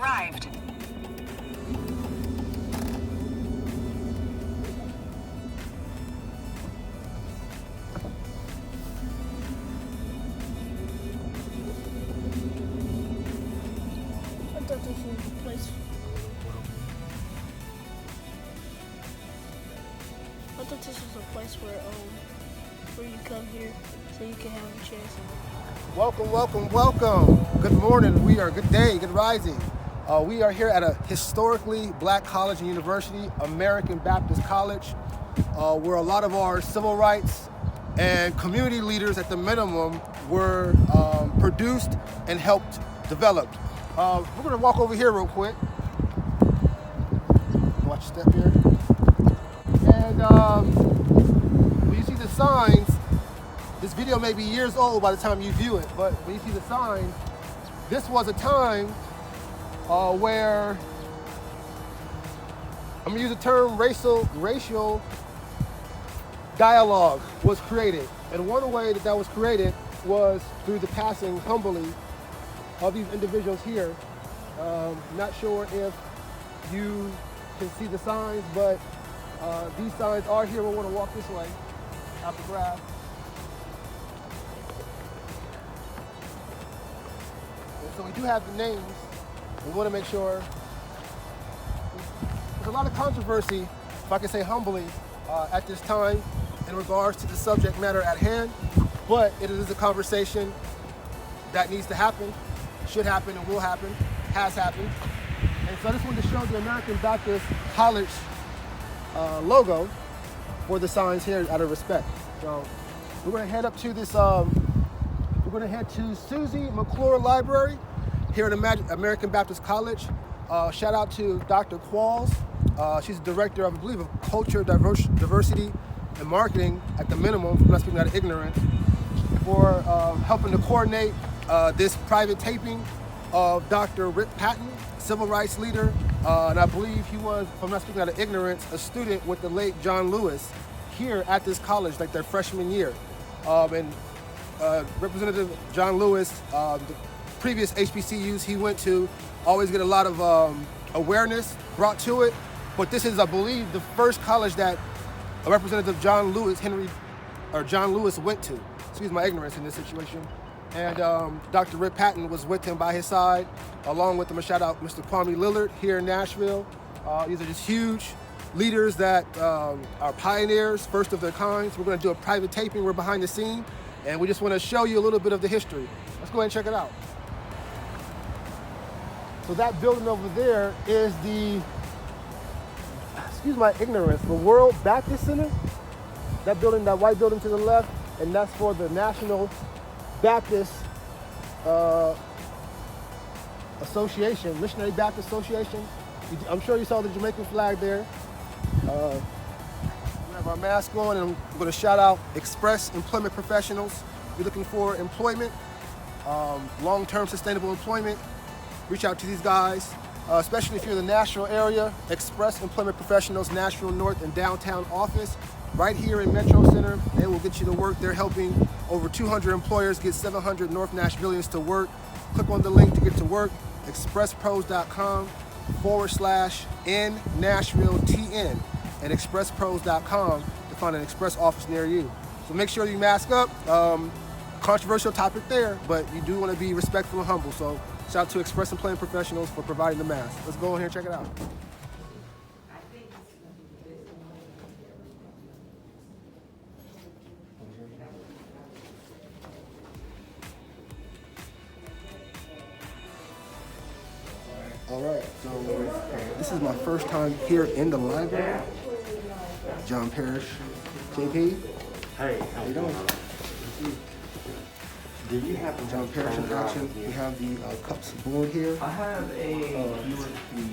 arrived. I thought this was the place. I thought this was a place where you come here so you can have a chance. Welcome, welcome, welcome. Good morning. Good day, good rising. We are here at a historically black college and university, American Baptist College, where a lot of our civil rights and community leaders at the minimum were produced and helped developed. We're gonna walk over here real quick. Watch your step here. And when you see the signs, this video may be years old by the time you view it, but when you see the signs, this was a time where, I'm gonna use the term racial dialogue was created. And one way that was created was through the passing humbly of these individuals here. Not sure if you can see the signs, but these signs are here. We'll want to walk this way after grab. And so we do have the names. We want to make sure. There's a lot of controversy, if I can say humbly, at this time in regards to the subject matter at hand, but it is a conversation that needs to happen, should happen, and will happen, has happened. And so I just wanted to show the American Baptist College logo for the signs here out of respect. So we're going to head up to this, we're going to head to Susie McClure Library here at American Baptist College. Shout out to Dr. Qualls. She's the director of, I believe, of Culture, Diversity, and Marketing at the minimum, if I'm not speaking out of ignorance, for helping to coordinate this private taping of Dr. Rip Patton, civil rights leader, and I believe he was, if I'm not speaking out of ignorance, a student with the late John Lewis here at this college, like their freshman year. And Representative John Lewis, the previous HBCUs he went to, always get a lot of awareness brought to it. But this is, I believe, the first college that Representative John Lewis went to. Excuse my ignorance in this situation. And Dr. Rip Patton was with him by his side, along with him, shout out Mr. Kwame Lillard here in Nashville. These are just huge leaders that are pioneers, first of their kinds. We're gonna do a private taping, we're behind the scene, and we just wanna show you a little bit of the history. Let's go ahead and check it out. So that building over there is the, excuse my ignorance, the World Baptist Center. That building, that white building to the left, and that's for the National Baptist Association, Missionary Baptist Association. I'm sure you saw the Jamaican flag there. We have our mask on, and I'm going to shout out Express Employment Professionals. You're looking for employment, long-term sustainable employment. Reach out to these guys, especially if you're in the Nashville area. Express Employment Professionals, Nashville North and Downtown office, right here in Metro Center. They will get you to work. They're helping over 200 employers get 700 North Nashvillians to work. Click on the link to get to work, expresspros.com/NNashvilleTN, and expresspros.com to find an Express office near you. So make sure you mask up. Controversial topic there, but you do want to be respectful and humble. So shout out to Express Employment Professionals for providing the mask. Let's go in here and check it out. All right, so this is my first time here in the library. John Parrish, JP. Hey, How you doing? Do you have John Parrish in action. We have the cups board here. I have a USB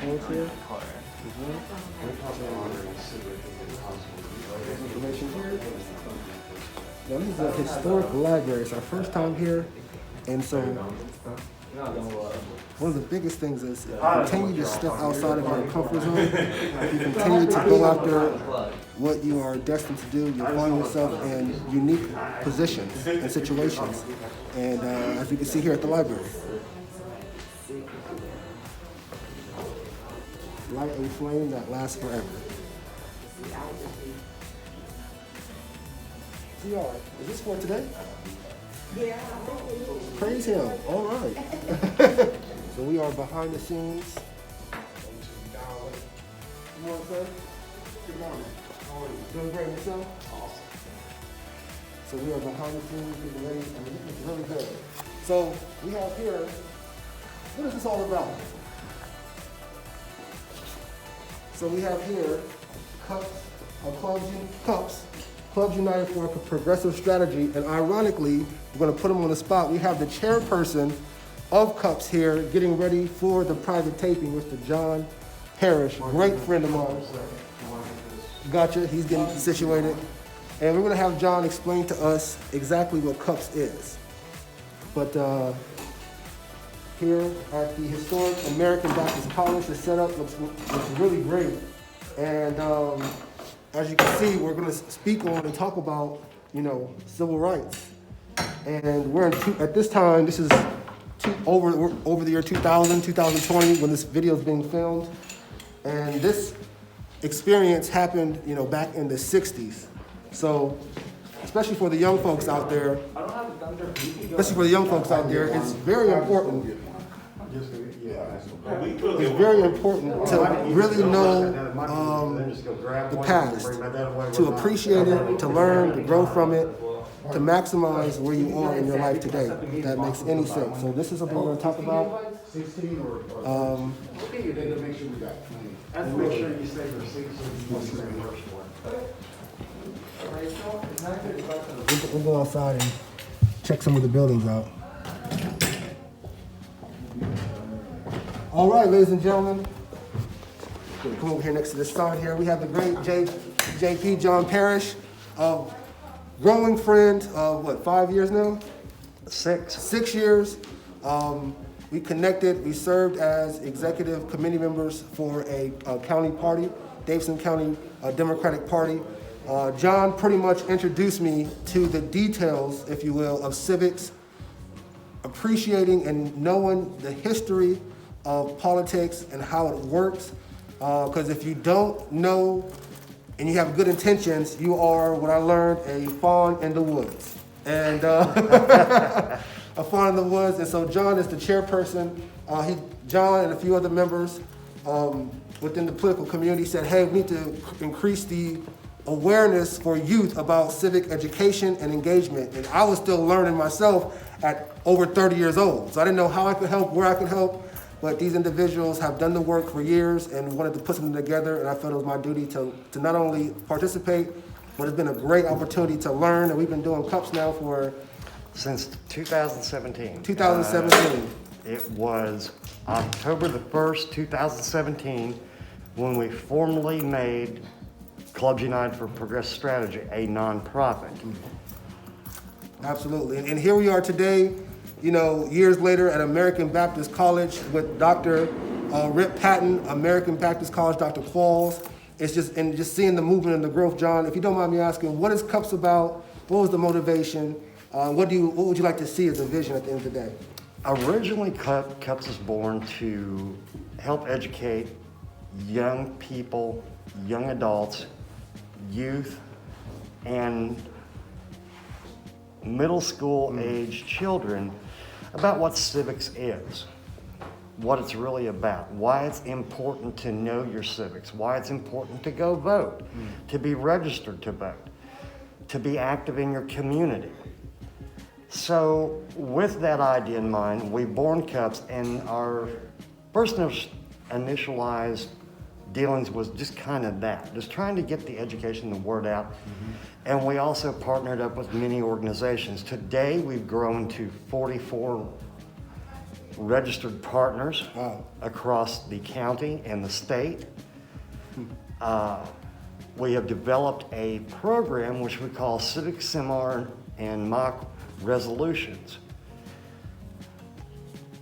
boards here. Information here. Now this is a historic library. It's our first time here, and so one of the biggest things is if you continue to step outside of your comfort zone, if you continue to go after what you are destined to do, you'll find yourself in unique positions and situations. And as you can see here at the library. Light a flame that lasts forever. CR, is this for today? Yeah. Praise him. All right. So we are behind the scenes. Good morning, sir. Good morning. How are you? Doing great. Yourself? Awesome. So we are behind the scenes getting ready. I mean, it's really good. So we have here, what is this all about? So we have here Clubs United for a Progressive Strategy, and ironically, we're going to put them on the spot. We have the chairperson of Cups here getting ready for the private taping, Mr. John Parrish, great friend of mine. Gotcha, he's getting situated. And we're going to have John explain to us exactly what Cups is. But here at the historic American Baptist College, the setup looks really great. And as you can see, we're going to speak on and talk about, civil rights. And we're at this time, this is over the year 2000, 2020, when this video is being filmed. And this experience happened, back in the 60s. So, especially for the young folks out there, it's very important. It's very important to really know the past, to appreciate it, to learn, to grow from it, to maximize where you are in your life today, if that makes any sense. So this is something we're going to talk about. Make sure you save your seat so you can stay first one. We'll go outside and check some of the buildings out. All right, ladies and gentlemen, come over here next to this side here. We have the great JP John Parrish, growing friend of 5 years now? 6. 6 years. We connected, we served as executive committee members for a county party, Davidson County Democratic Party. John pretty much introduced me to the details, if you will, of civics, appreciating and knowing the history of politics and how it works. Because if you don't know and you have good intentions, you are, what I learned, a fawn in the woods. And a fawn in the woods. And so John is the chairperson. John and a few other members within the political community said, hey, we need to increase the awareness for youth about civic education and engagement. And I was still learning myself at over 30 years old. So I didn't know how I could help, where I could help. But these individuals have done the work for years and wanted to put something together, and I felt it was my duty to not only participate, but it's been a great opportunity to learn, and we've been doing Cups now for... Since 2017. 2017. It was October the 1st, 2017, when we formally made Clubs United for Progressive Strategy a nonprofit. Absolutely, and here we are today, years later at American Baptist College with Dr. Rip Patton, American Baptist College, Dr. Qualls. It's just seeing the movement and the growth. John, if you don't mind me asking, what is Cups about? What was the motivation? What would you like to see as a vision at the end of the day? Originally, Cups was born to help educate young people, young adults, youth, and middle school age children about what civics is, what it's really about, why it's important to know your civics, why it's important to go vote, to be registered to vote, to be active in your community. So with that idea in mind, we born Cups, and our first initialized dealings was just kind of that, just trying to get the education, the word out. And we also partnered up with many organizations. Today, we've grown to 44 registered partners across the county and the state. We have developed a program which we call Civic Seminar and Mock Resolutions.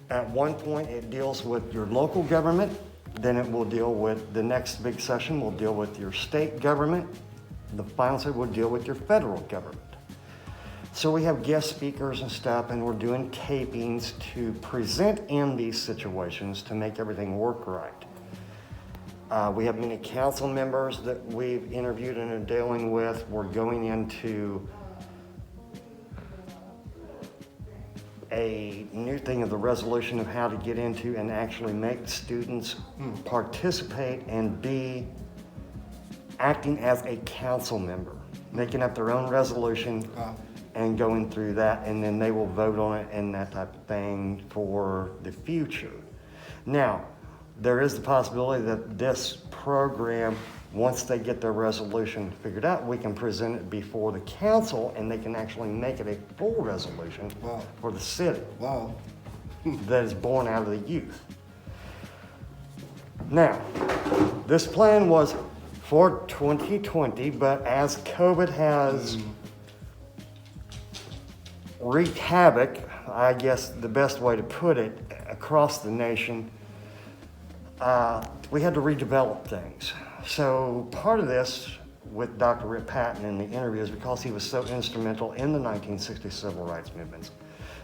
At one point, it deals with your local government. Then it will deal with, the next big session will deal with your state government. The final session will deal with your federal government. So we have guest speakers and stuff, and we're doing tapings to present in these situations to make everything work right. We have many council members that we've interviewed and are dealing with. We're going into a new thing of the resolution of how to get into and actually make students participate and be acting as a council member, making up their own resolution and going through that, and then they will vote on it and that type of thing for the future. Now, there is the possibility that this program, once they get their resolution figured out, we can present it before the council and they can actually make it a full resolution for the city that is born out of the youth. Now, this plan was for 2020, but as COVID has wreaked havoc, I guess the best way to put it, across the nation, we had to redevelop things. So part of this with Dr. Rip Patton in the interview is because he was so instrumental in the 1960 civil rights movements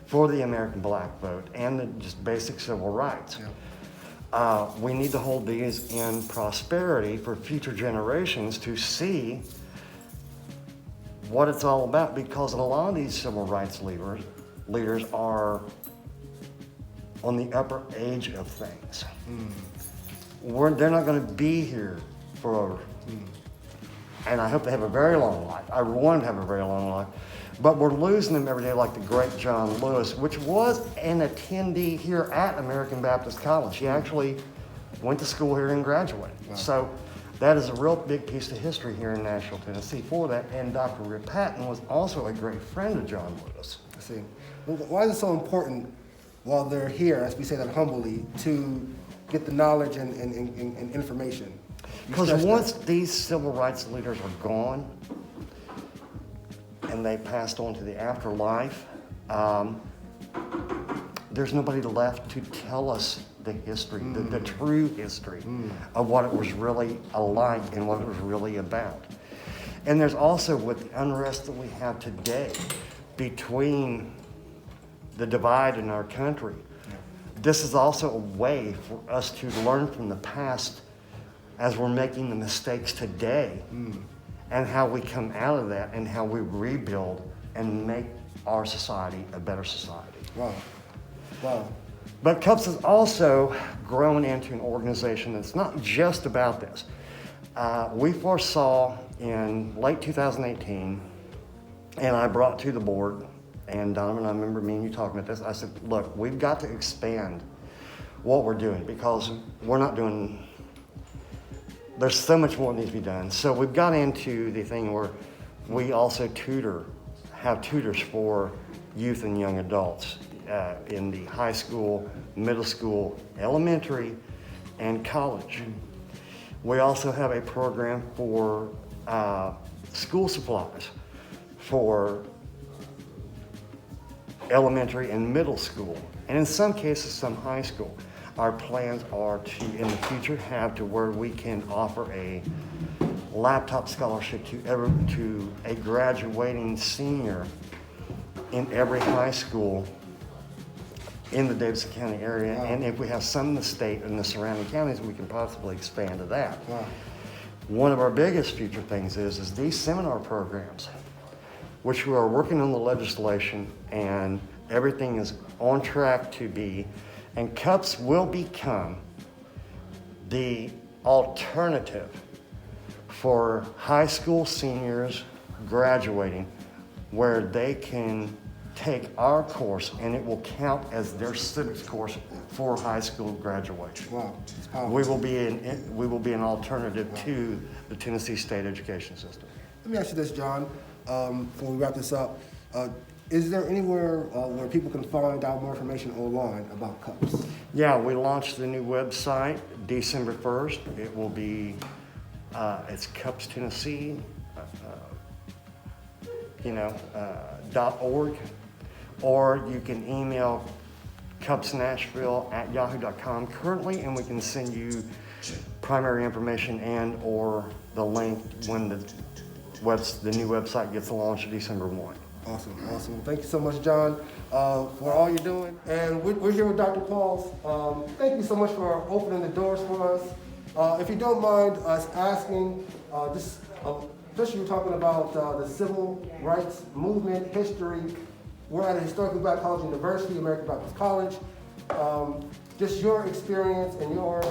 for the American black vote and the just basic civil rights. We need to hold these in prosperity for future generations to see what it's all about, because a lot of these civil rights leaders are on the upper age of things. They're not going to be here forever. And I hope they have a very long life. I want them to have a very long life. But we're losing them every day, like the great John Lewis, which was an attendee here at American Baptist College. He actually went to school here and graduated. So that is a real big piece of history here in Nashville, Tennessee for that. And Dr. Rip Patton was also a great friend of John Lewis. I see. Well, why is it so important while they're here, as we say that humbly, to get the knowledge and information? Because once these civil rights leaders are gone and they passed on to the afterlife, there's nobody left to tell us the history, the true history of what it was really like and what it was really about. And there's also, with the unrest that we have today between the divide in our country, this is also a way for us to learn from the past as we're making the mistakes today, and how we come out of that and how we rebuild and make our society a better society. Wow. But CUPS has also grown into an organization that's not just about this. We foresaw in late 2018, and I brought to the board, and Donovan, I remember me and you talking about this, I said, look, we've got to expand what we're doing, because we're not doing, there's so much more that needs to be done. So we've got into the thing where we also have tutors for youth and young adults in the high school, middle school, elementary, and college. We also have a program for school supplies for elementary and middle school, and in some cases, some high school. Our plans are to, in the future, have to where we can offer a laptop scholarship to a graduating senior in every high school in the Davidson County area. And if we have some in the state and the surrounding counties, we can possibly expand to that. One of our biggest future things is these seminar programs, which we are working on the legislation, and everything is on track to be, and CUPS will become the alternative for high school seniors graduating, where they can take our course and it will count as their civics course for high school graduation. It's powerful. We will be an alternative to the Tennessee state education system. Let me ask you this, John, before we wrap this up. Is there anywhere where people can find out more information online about CUPS? Yeah, we launched the new website December 1st. It will be, it's CUPS Tennessee, .org, or you can email cupsnashville@yahoo.com currently, and we can send you primary information and or the link when the new website gets launched December 1. Awesome. Thank you so much, John, for all you're doing. And we're here with Dr. Qualls. Thank you so much for opening the doors for us. If you don't mind us asking, especially you're talking about the civil rights movement history. We're at a historically black college university, American Baptist College. Just your experience and your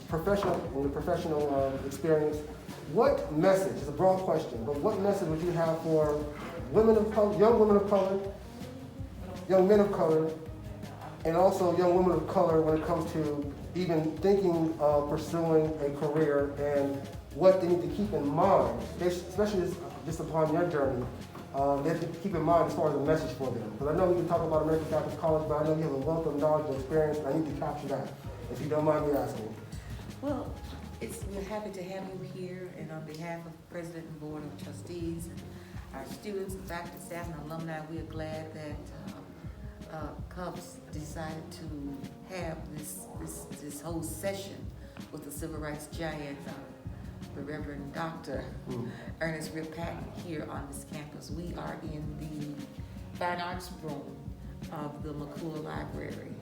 professional experience. What message, it's a broad question, but what message would you have for women of color, young women of color, young men of color, and also young women of color when it comes to even thinking of pursuing a career and what they need to keep in mind, especially just upon their journey. They have to keep in mind as far as a message for them. Because I know we can talk about American Baptist College, but I know you have a wealth of knowledge and experience, and I need to capture that, if you don't mind me asking. Well, we're happy to have you here, and on behalf of the President and Board of Trustees, and our students, faculty, staff, and alumni, we are glad that Cubs decided to have this whole session with the civil rights giant, the Reverend Dr. Ernest Rip Patton here on this campus. We are in the Fine Arts Room of the McClure Library,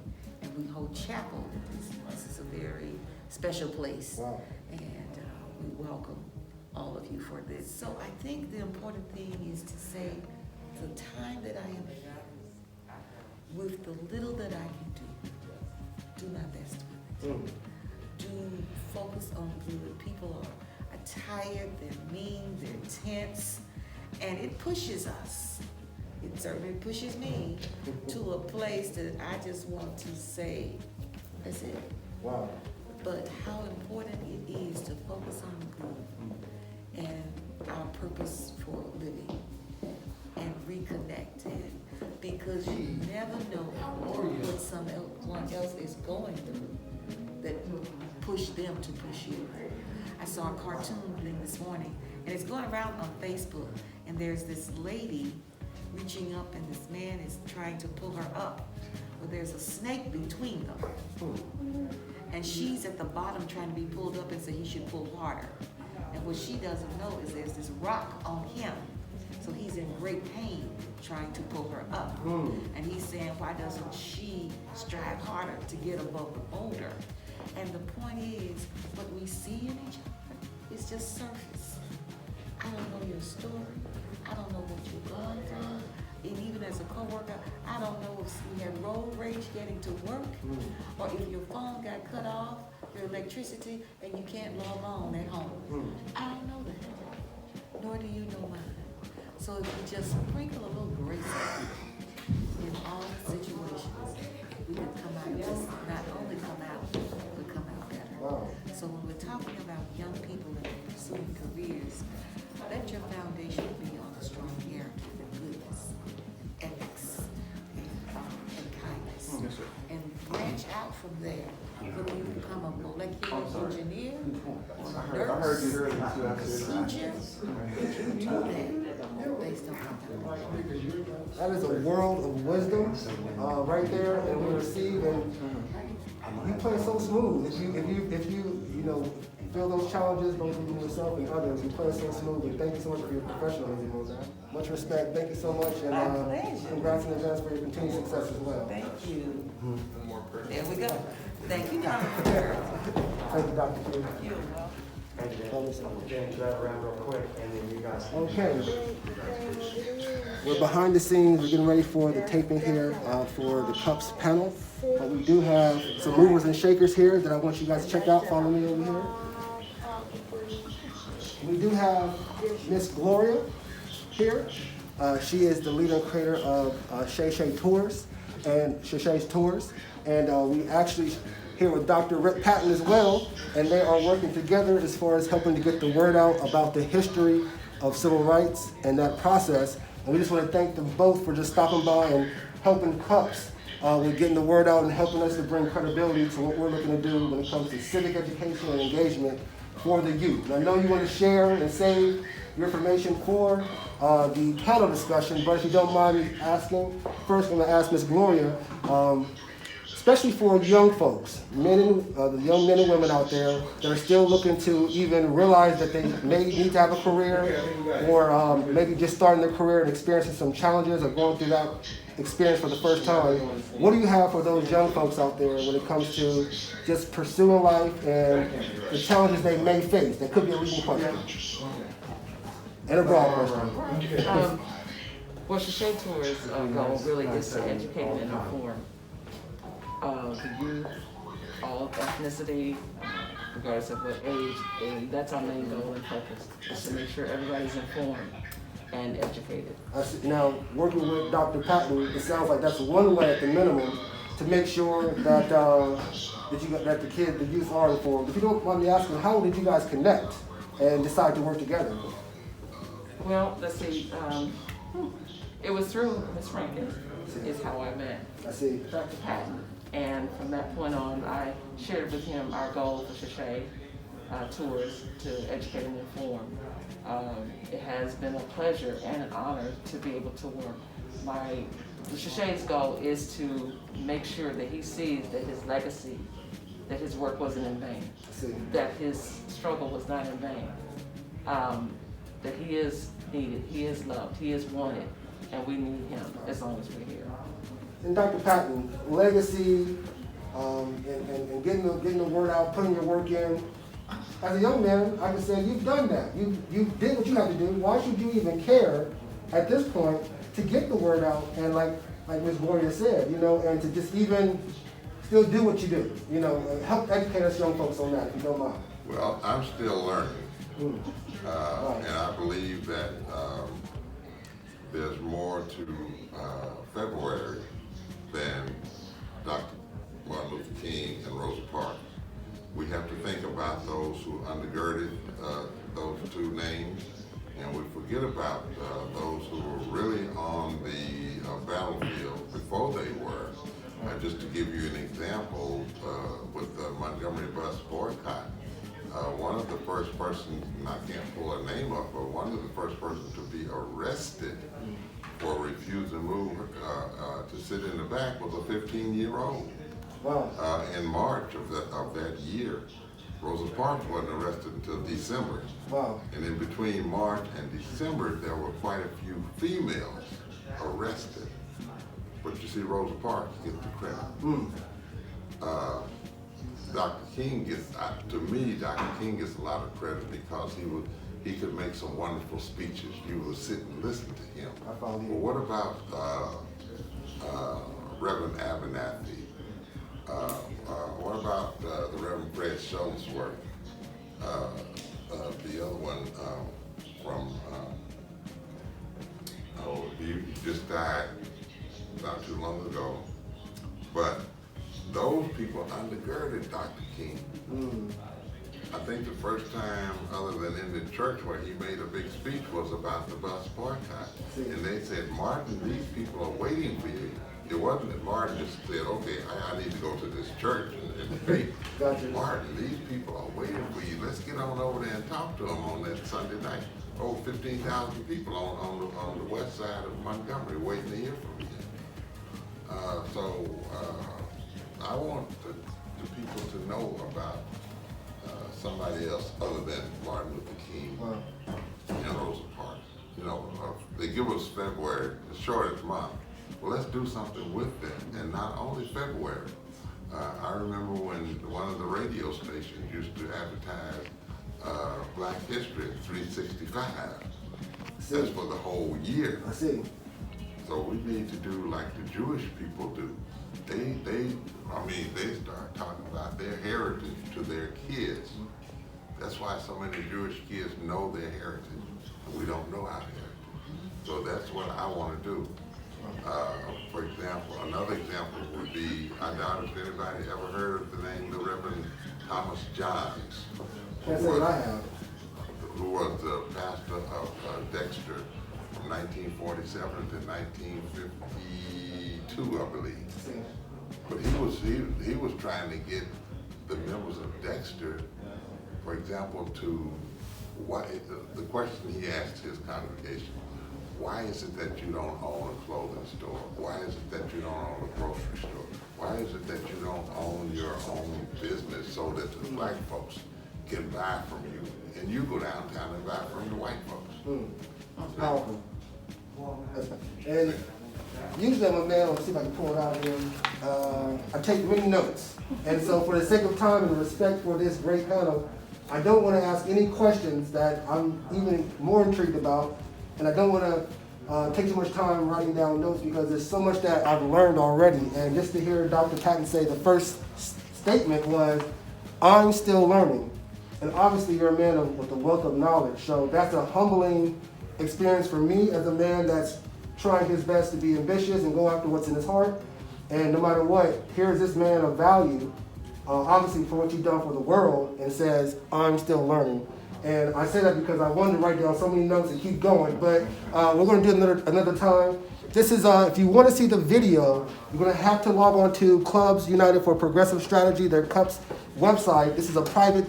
and we hold chapel. This is a very special place. Wow. And we welcome all of you for this. So I think the important thing is to say the time that I am in, with the little that I can do my best with it. Do focus on good. People are tired, they're mean, they're tense, and it pushes us. It certainly pushes me to a place that I just want to say, that's it. Wow. But how important it is to focus on the good and our purpose for living and reconnecting, because you never know what someone else is going through that push them to push you. I saw a cartoon thing this morning, and it's going around on Facebook, and there's this lady reaching up, and this man is trying to pull her up. Well, there's a snake between them, and she's at the bottom trying to be pulled up and say he should pull harder. And what she doesn't know is there's this rock on him, so he's in great pain trying to pull her up. And he's saying, why doesn't she strive harder to get above the boulder? And the point is, what we see in each other is just surface. I don't know your story. I don't know what you've gone through. And even as a coworker, I don't know if you had road rage getting to work, or if your phone got cut off, your electricity, and you can't log on at home. I don't know that, nor do you know mine. So if you just sprinkle a little grace in all situations, we can come out, just not only come out, but come out better. Wow. So when we're talking about young people and pursuing careers, let your foundation be on a strong character and goodness and ethics and kindness. Yes, sir. And branch out from there. Whether you become a molecular engineer or a nurse, a teacher, you do that based on that. That is a world of wisdom right there, and we receive, and you play so smooth. If you feel those challenges, both within yourself and others, you play so smooth. And thank you so much for your professionalism, Rosa. Much respect. Thank you so much, and congrats in advance for your continued success as well. Thank you. There we go. Thank you, Dr. Thank you, Dr. King. You're welcome. Change that around real quick, and then you guys. Okay. We're behind the scenes. We're getting ready for the taping here for the Cups panel. But we do have some movers and shakers here that I want you guys to check out. Follow me over here. We do have Miss Gloria here. She is the leader and creator of Shay Tours and Shay's Tours. And we actually here with Dr. Rip Patton as well, and they are working together as far as helping to get the word out about the history of civil rights and that process. And we just want to thank them both for just stopping by and helping Cups with getting the word out and helping us to bring credibility to what we're looking to do when it comes to civic education and engagement for the youth. And I know you want to share and save your information for the panel discussion, but if you don't mind me asking, first I'm going to ask Ms. Gloria, especially for young folks, the young men and women out there that are still looking to even realize that they may need to have a career, or maybe just starting their career and experiencing some challenges or going through that experience for the first time. What do you have for those young folks out there when it comes to just pursuing life and the challenges they may face? That could be a leading question. And a broad question. Well, Shashay Tour's goal really is to educate and inform the youth, all ethnicity, regardless of what age, and that's our main goal and focus, is to make sure everybody's informed and educated. Now, working with Dr. Patton, it sounds like that's one way at the minimum to make sure that the youth are informed. If you don't mind me asking, how did you guys connect and decide to work together? Well, let's see. It was through Ms. Rankin is how I met Dr. Patton. And from that point on, I shared with him our goal for Shashay Tours to educate and inform. It has been a pleasure and an honor to be able to work. Shashay's goal is to make sure that he sees that his legacy, that his work wasn't in vain, that his struggle was not in vain, that he is needed, he is loved, he is wanted, and we need him as long as we're here. And Dr. Patton, legacy, and getting the word out, putting your work in. As a young man, I can say you've done that. You did what you had to do. Why should you even care at this point to get the word out and like Ms. Gloria said, and to just even still do what you do, help educate us young folks on that, if you don't mind. Well, I'm still learning. And I believe that there's more to February than Dr. Martin Luther King and Rosa Parks. We have to think about those who undergirded those two names, and we forget about those who were really on the battlefield before they were. Just to give you an example, with the Montgomery bus boycott, one of the first persons, and I can't pull her name up, but one of the first persons to be arrested for refusing to move to sit in the back was a 15-year-old. Wow. In March of that year, Rosa Parks wasn't arrested until December. Wow. And in between March and December, there were quite a few females arrested. But you see, Rosa Parks gets the credit. Dr. King gets, to me, Dr. King gets a lot of credit because he could make some wonderful speeches. You would sit and listen to him. I follow you. But what about Reverend Abernathy? What about the Reverend Fred Shuttlesworth? The other one from, he just died not too long ago. But those people undergirded Dr. King. I think the first time, other than in the church where he made a big speech, was about the bus boycott. And they said, Martin, these people are waiting for you. It wasn't that Martin just said, okay, I need to go to this church and debate. Martin, these people are waiting for you. Let's get on over there and talk to them on that Sunday night. 15,000 people on the west side of Montgomery waiting to hear from you. I want the people to know about somebody else other than Martin Luther King and Rosa Parks. They give us February, the shortest month. Well, let's do something with them, and not only February. I remember when one of the radio stations used to advertise Black History at 365. That's for the whole year. I see. So we need to do like the Jewish people do. They start talking about their heritage to their kids. That's why so many Jewish kids know their heritage, and we don't know our heritage. So that's what I want to do. For example, another example would be, I doubt if anybody ever heard of the name the Reverend Thomas Johns. Can't say that I have. Who was the pastor of Dexter from 1947 to 1952, I believe. But he was trying to get the members of Dexter, for example, to the question he asked his congregation: why is it that you don't own a clothing store? Why is it that you don't own a grocery store? Why is it that business so that the black folks can buy from you, and you go downtown and buy from the white folks. Powerful. And usually I'm a man, let's see if I can pull it out here. I take many notes. And so for the sake of time and respect for this great panel, I don't want to ask any questions that I'm even more intrigued about. And I don't want to take too much time writing down notes because there's so much that I've learned already. And just to hear Dr. Patton say the first statement was, I'm still learning. And obviously you're a man with a wealth of knowledge. So that's a humbling experience for me as a man that's trying his best to be ambitious and go after what's in his heart. And no matter what, here's this man of value, obviously for what you've done for the world, and says, I'm still learning. And I say that because I wanted to write down so many notes and keep going, but we're going to do another time. This is, if you want to see the video, you're going to have to log on to Clubs United for Progressive Strategy, their CUPS website. This is a private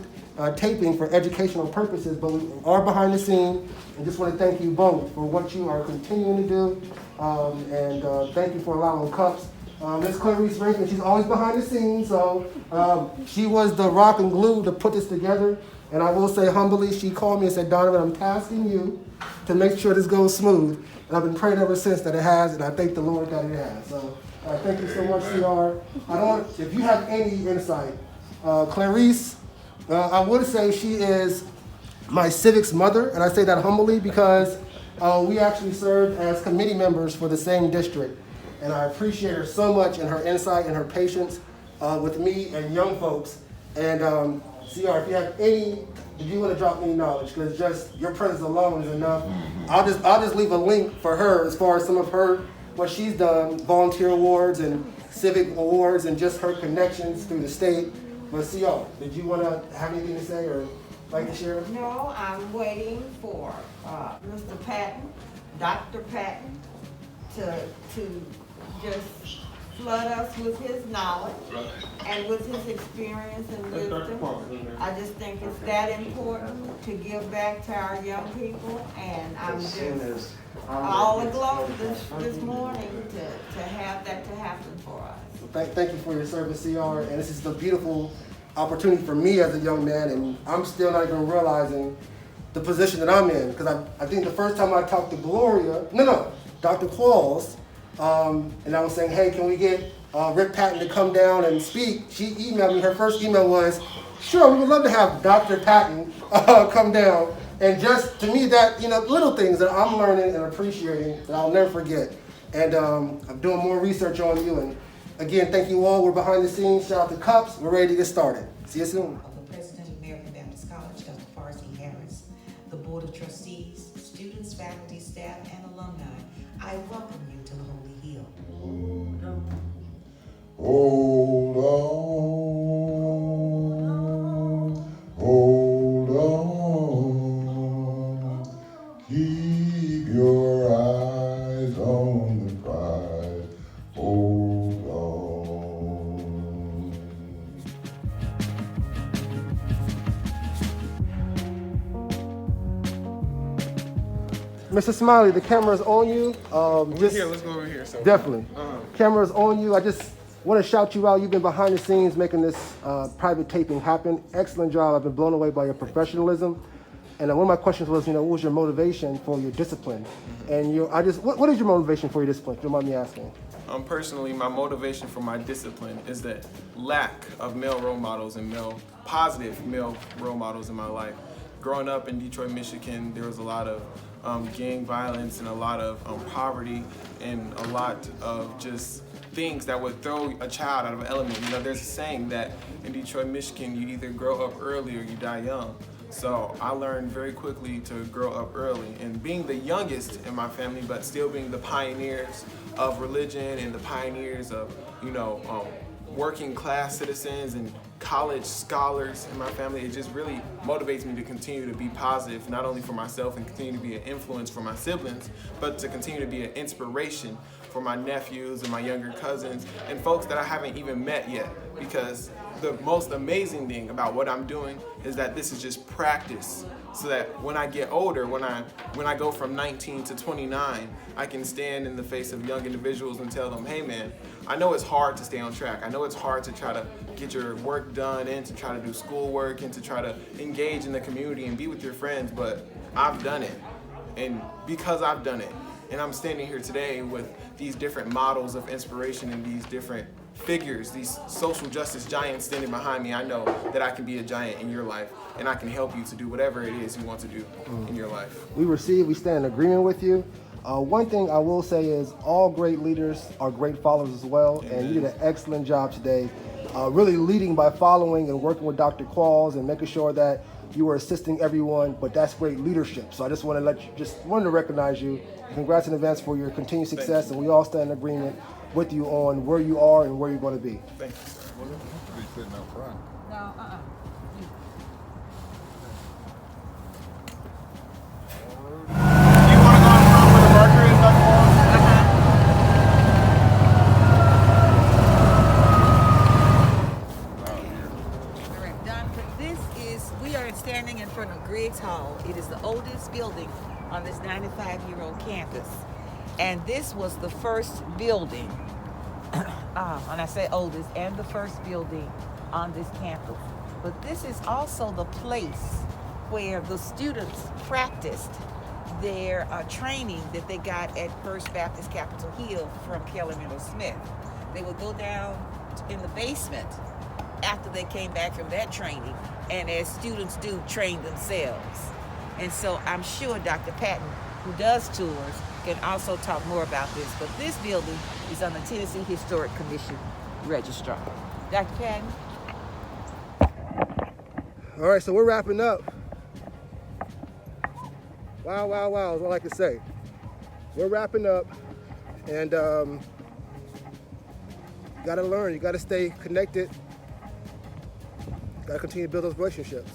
taping for educational purposes, but we are behind the scenes, and just want to thank you both for what you are continuing to do, and thank you for allowing CUPS. Ms. Clarice Rankin, she's always behind the scenes, so she was the rock and glue to put this together, and I will say humbly, she called me and said, Donovan, I'm tasking you to make sure this goes smooth, and I've been praying ever since that it has, and I thank the Lord that it has. So thank you so much, CR. If you have any insight, Clarice, I would say she is my civics mother, and I say that humbly because we actually served as committee members for the same district, and I appreciate her so much and her insight and her patience with me and young folks. And CR, if you have if you want to drop any knowledge, because just your presence alone is enough. I'll just leave a link for her as far as some of what she's done, volunteer awards and civic awards, and just her connections through the state. But CR, did you want to have anything to say or like to share? No, I'm waiting for Mr. Patton, Dr. Patton, to just flood us with his knowledge and with his experience and wisdom. I just think it's that important to give back to our young people, and I'm just all aglow this morning to have that to happen for us. Thank you for your service, CR, and this is a beautiful opportunity for me as a young man, and I'm still not even realizing the position that I'm in, because I think the first time I talked to Dr. Qualls, and I was saying, hey, can we get Rip Patton to come down and speak? She emailed me, her first email was, sure, we would love to have Dr. Patton come down. And just to me, that, little things that I'm learning and appreciating that I'll never forget. And I'm doing more research on you. And again, thank you all. We're behind the scenes. Shout out to CUPS. We're ready to get started. See you soon. The President of American Baptist College, Dr. Parrish Harris, the Board of Trustees, students, faculty, staff, and alumni, I welcome you to the Holy Hill. Hold on, keep your eyes on the prize, hold on. Mr. Smiley, the camera's on you. Let's go over here. So. Definitely. Camera's on you. I just want to shout you out. You've been behind the scenes making this private taping happen. Excellent job. I've been blown away by your professionalism. And one of my questions was, what was your motivation for your discipline? And what is your motivation for your discipline? If you don't mind me asking. Personally, my motivation for my discipline is the lack of male role models and positive male role models in my life. Growing up in Detroit, Michigan, there was a lot of gang violence and a lot of poverty and a lot of just things that would throw a child out of an element. There's a saying that in Detroit, Michigan, you either grow up early or you die young. So I learned very quickly to grow up early, and being the youngest in my family, but still being the pioneers of religion and the pioneers of, working class citizens and college scholars in my family, it just really motivates me to continue to be positive, not only for myself and continue to be an influence for my siblings, but to continue to be an inspiration for my nephews and my younger cousins and folks that I haven't even met yet. Because the most amazing thing about what I'm doing is that this is just practice so that when I get older, when I go from 19 to 29, I can stand in the face of young individuals and tell them, hey man, I know it's hard to stay on track. I know it's hard to try to get your work done and to try to do schoolwork and to try to engage in the community and be with your friends, but I've done it. And because I've done it, and I'm standing here today with these different models of inspiration and these different figures, these social justice giants standing behind me, I know that I can be a giant in your life, and I can help you to do whatever it is you want to do in your life. We stand in agreement with you. One thing I will say is all great leaders are great followers as well. Amen. And you did an excellent job today, really leading by following and working with Dr. Qualls and making sure that you were assisting everyone, but that's great leadership. So I just want to wanted to recognize you. Congrats in advance for your continued success, and we all stand in agreement with you on where you are and where you're going to be. Thank you, sir. Be sitting up front. No, You want to go in front where the marker is, Dr. Qualls? All right, Don, we are standing in front of Griggs Hall. It is the oldest building on this 95-year-old campus. And this was the first building, and I say oldest, and the first building on this campus. But this is also the place where the students practiced their training that they got at First Baptist Capitol Hill from Kelly Miller Smith. They would go down in the basement after they came back from that training, and as students do, train themselves. And so I'm sure Dr. Patton, who does tours, can also talk more about this. But this building is on the Tennessee Historic Commission registrar. Dr. Patton? All right, so we're wrapping up. Wow, wow, wow is all I can say. We're wrapping up, and you gotta learn, you gotta stay connected, you gotta continue to build those relationships.